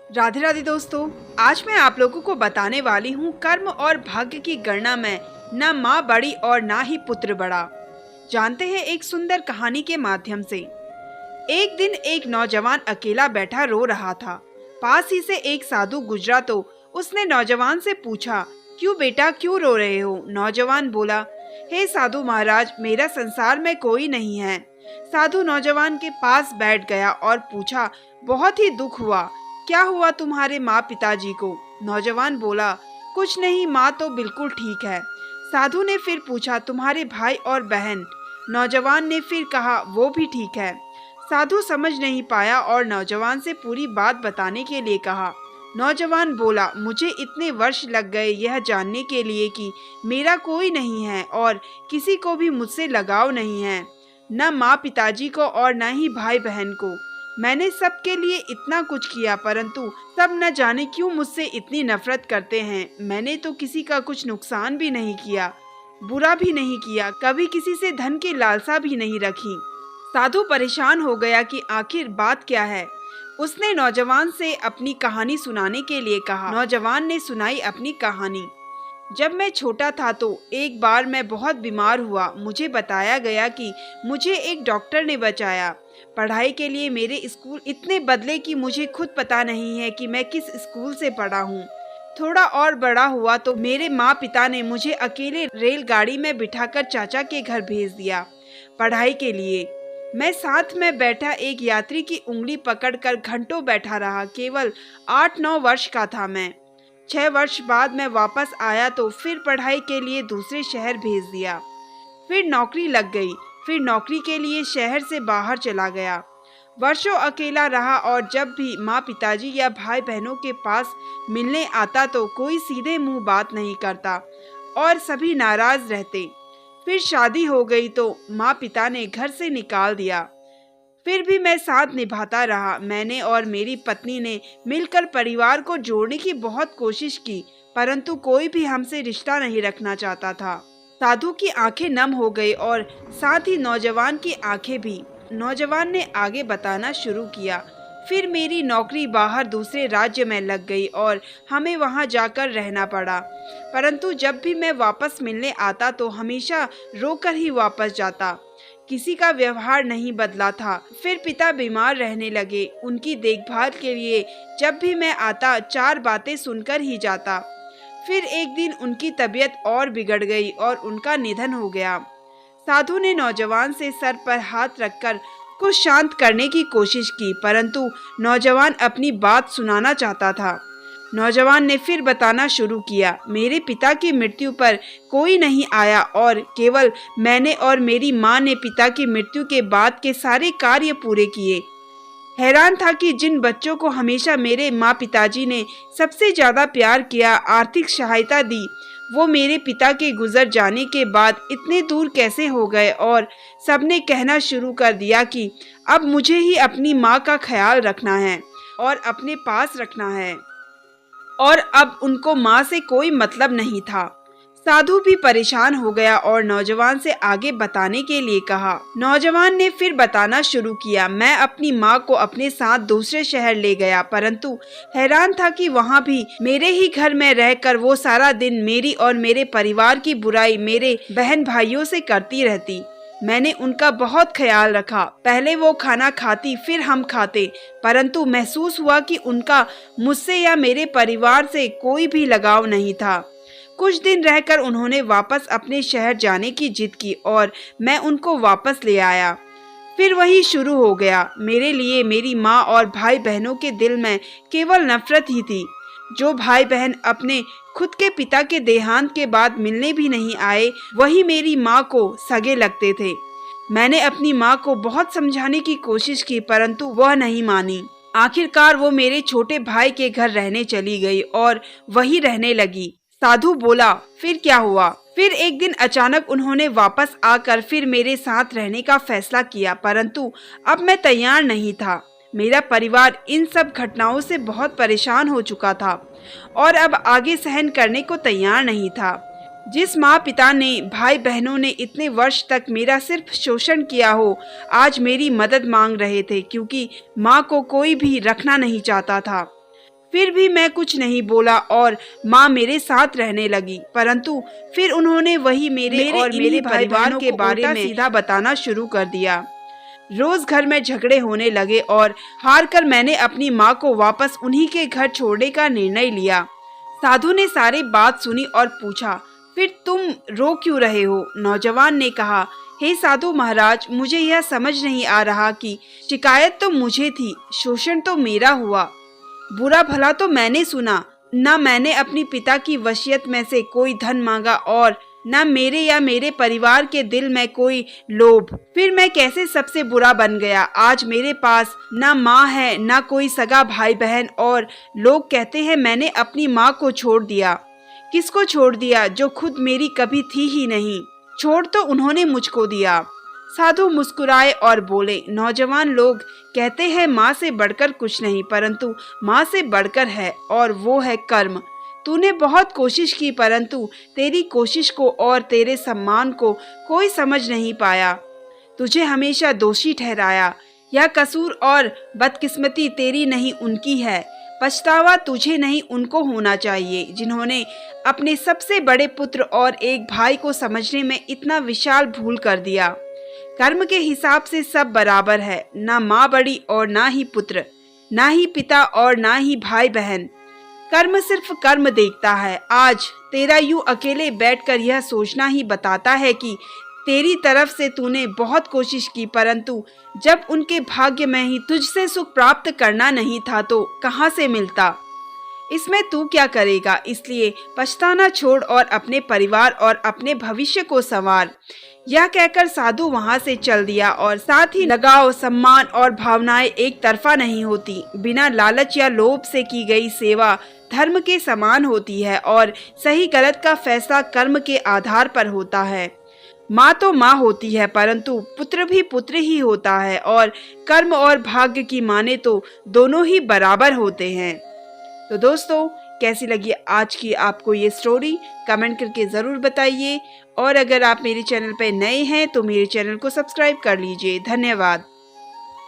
राधे राधे दोस्तों। आज मैं आप लोगों को बताने वाली हूँ कर्म और भाग्य की गणना में न माँ बड़ी और ना ही पुत्र बड़ा। जानते हैं एक सुंदर कहानी के माध्यम से। एक दिन एक नौजवान अकेला बैठा रो रहा था। पास ही से एक साधु गुजरा तो उसने नौजवान से पूछा, क्यों बेटा, क्यों रो रहे हो? नौजवान बोला, हे साधु महाराज, मेरा संसार में कोई नहीं है। साधु नौजवान के पास बैठ गया और पूछा, बहुत ही दुख हुआ, क्या हुआ तुम्हारे माँ पिताजी को? नौजवान बोला, कुछ नहीं, माँ तो बिल्कुल ठीक है। साधु ने फिर पूछा, तुम्हारे भाई और बहन? नौजवान ने फिर कहा, वो भी ठीक है। साधु समझ नहीं पाया और नौजवान से पूरी बात बताने के लिए कहा। नौजवान बोला, मुझे इतने वर्ष लग गए यह जानने के लिए कि मेरा कोई नहीं है और किसी को भी मुझसे लगाव नहीं है, न माँ पिताजी को और न ही भाई बहन को। मैंने सबके लिए इतना कुछ किया, परंतु सब न जाने क्यों मुझसे इतनी नफरत करते हैं। मैंने तो किसी का कुछ नुकसान भी नहीं किया, बुरा भी नहीं किया, कभी किसी से धन की लालसा भी नहीं रखी। साधु परेशान हो गया कि आखिर बात क्या है। उसने नौजवान से अपनी कहानी सुनाने के लिए कहा। नौजवान ने सुनाई अपनी कहानी। जब मैं छोटा था तो एक बार मैं बहुत बीमार हुआ। मुझे बताया गया कि मुझे एक डॉक्टर ने बचाया। पढ़ाई के लिए मेरे स्कूल इतने बदले कि मुझे खुद पता नहीं है कि मैं किस स्कूल से पढ़ा हूँ। थोड़ा और बड़ा हुआ तो मेरे माँ पिता ने मुझे अकेले रेलगाड़ी में बिठाकर चाचा के घर भेज दिया पढ़ाई के लिए। मैं साथ में बैठा एक यात्री की उंगली पकड़कर घंटों बैठा रहा। केवल 8-9 वर्ष का था मैं। 6 वर्ष बाद मैं वापस आया तो फिर पढ़ाई के लिए दूसरे शहर भेज दिया। फिर नौकरी लग गई। फिर नौकरी के लिए शहर से बाहर चला गया। वर्षों अकेला रहा और जब भी माँ पिताजी या भाई बहनों के पास मिलने आता तो कोई सीधे मुंह बात नहीं करता और सभी नाराज रहते। फिर शादी हो गई तो माँ पिता ने घर से निकाल दिया। फिर भी मैं साथ निभाता रहा। मैंने और मेरी पत्नी ने मिलकर परिवार को जोड़ने की बहुत कोशिश की, परंतु कोई भी हमसे रिश्ता नहीं रखना चाहता था। साधु की आंखें नम हो गई और साथ ही नौजवान की आंखें भी। नौजवान ने आगे बताना शुरू किया। फिर मेरी नौकरी बाहर दूसरे राज्य में लग गई और हमें वहां जाकर रहना पड़ा, परंतु जब भी मैं वापस मिलने आता तो हमेशा रोकर ही वापस जाता। किसी का व्यवहार नहीं बदला था। फिर पिता बीमार रहने लगे। उनकी देखभाल के लिए जब भी मैं आता 4 बातें सुनकर ही जाता। फिर एक दिन उनकी तबीयत और बिगड़ गई और उनका निधन हो गया। साधु ने नौजवान से सर पर हाथ रखकर कुछ शांत करने की कोशिश की, परंतु नौजवान अपनी बात सुनाना चाहता था। नौजवान ने फिर बताना शुरू किया। मेरे पिता की मृत्यु पर कोई नहीं आया और केवल मैंने और मेरी माँ ने पिता की मृत्यु के बाद के सारे कार्य पूरे किए। हैरान था कि जिन बच्चों को हमेशा मेरे माँ पिताजी ने सबसे ज्यादा प्यार किया, आर्थिक सहायता दी, वो मेरे पिता के गुजर जाने के बाद इतने दूर कैसे हो गए। और सबने कहना शुरू कर दिया कि अब मुझे ही अपनी माँ का ख्याल रखना है और अपने पास रखना है और अब उनको माँ से कोई मतलब नहीं था। साधु भी परेशान हो गया और नौजवान से आगे बताने के लिए कहा। नौजवान ने फिर बताना शुरू किया। मैं अपनी माँ को अपने साथ दूसरे शहर ले गया, परंतु हैरान था कि वहाँ भी मेरे ही घर में रहकर वो सारा दिन मेरी और मेरे परिवार की बुराई मेरे बहन भाइयों से करती रहती। मैंने उनका बहुत ख्याल रखा। पहले वो खाना खाती, फिर हम खाते, परंतु महसूस हुआ कि उनका मुझसे या मेरे परिवार से कोई भी लगाव नहीं था। कुछ दिन रहकर उन्होंने वापस अपने शहर जाने की जिद की और मैं उनको वापस ले आया। फिर वही शुरू हो गया। मेरे लिए मेरी माँ और भाई बहनों के दिल में केवल नफरत ही थी। जो भाई बहन अपने खुद के पिता के देहांत के बाद मिलने भी नहीं आए, वही मेरी माँ को सगे लगते थे। मैंने अपनी माँ को बहुत समझाने की कोशिश की, परंतु वह नहीं मानी। आखिरकार वो मेरे छोटे भाई के घर रहने चली गई और वही रहने लगी। साधु बोला, फिर क्या हुआ? फिर एक दिन अचानक उन्होंने वापस आकर फिर मेरे साथ रहने का फैसला किया, परंतु अब मैं तैयार नहीं था। मेरा परिवार इन सब घटनाओं से बहुत परेशान हो चुका था और अब आगे सहन करने को तैयार नहीं था। जिस माँ पिता ने, भाई बहनों ने इतने वर्ष तक मेरा सिर्फ शोषण किया हो, आज मेरी मदद मांग रहे थे, क्योंकि माँ को कोई भी रखना नहीं चाहता था। फिर भी मैं कुछ नहीं बोला और माँ मेरे साथ रहने लगी। परंतु फिर उन्होंने वही मेरे और मेरे परिवार के बारे में सीधा बताना शुरू कर दिया। रोज घर में झगड़े होने लगे और हार कर मैंने अपनी माँ को वापस उन्हीं के घर छोड़ने का निर्णय लिया। साधु ने सारी बात सुनी और पूछा, फिर तुम रो क्यों रहे हो? नौजवान ने कहा, हे साधु महाराज, मुझे यह समझ नहीं आ रहा कि शिकायत तो मुझे थी, शोषण तो मेरा हुआ, बुरा भला तो मैंने सुना। न मैंने अपनी पिता की वसीयत में से कोई धन मांगा और न मेरे या मेरे परिवार के दिल में कोई लोभ। फिर मैं कैसे सबसे बुरा बन गया? आज मेरे पास न माँ है न कोई सगा भाई बहन और लोग कहते हैं मैंने अपनी माँ को छोड़ दिया। किसको छोड़ दिया? जो खुद मेरी कभी थी ही नहीं। छोड़ तो उन्होंने मुझको दिया। साधु मुस्कुराए और बोले, नौजवान लोग कहते हैं माँ से बढ़कर कुछ नहीं, परंतु माँ से बढ़कर है और वो है कर्म। तूने बहुत कोशिश की परंतु तेरी कोशिश को और तेरे सम्मान को कोई समझ नहीं पाया। तुझे हमेशा दोषी ठहराया। यह कसूर और बदकिस्मती तेरी नहीं उनकी है। पछतावा तुझे नहीं उनको होना चाहिए जिन्होंने अपने सबसे बड़े पुत्र और एक भाई को समझने में इतना विशाल भूल कर दिया। कर्म के हिसाब से सब बराबर है, ना माँ बड़ी और ना ही पुत्र, ना ही पिता और ना ही भाई बहन। कर्म सिर्फ कर्म देखता है। आज तेरा यूं अकेले बैठकर यह सोचना ही बताता है कि तेरी तरफ से तूने बहुत कोशिश की, परंतु जब उनके भाग्य में ही तुझसे सुख प्राप्त करना नहीं था तो कहां से मिलता? इसमें तू क्या करेगा? इसलिए पछताना छोड़ और अपने परिवार और अपने भविष्य को संवार। यह कहकर साधु वहां से चल दिया और साथ ही लगाव, सम्मान और भावनाएं एक तरफा नहीं होती। बिना लालच या लोभ से की गई सेवा धर्म के समान होती है और सही गलत का फैसला कर्म के आधार पर होता है। माँ तो माँ होती है परंतु पुत्र भी पुत्र ही होता है और कर्म और भाग्य की माने तो दोनों ही बराबर होते हैं। तो दोस्तों, कैसी लगी आज की आपको ये स्टोरी? कमेंट करके ज़रूर बताइए और अगर आप मेरे चैनल पर नए हैं तो मेरे चैनल को सब्सक्राइब कर लीजिए। धन्यवाद।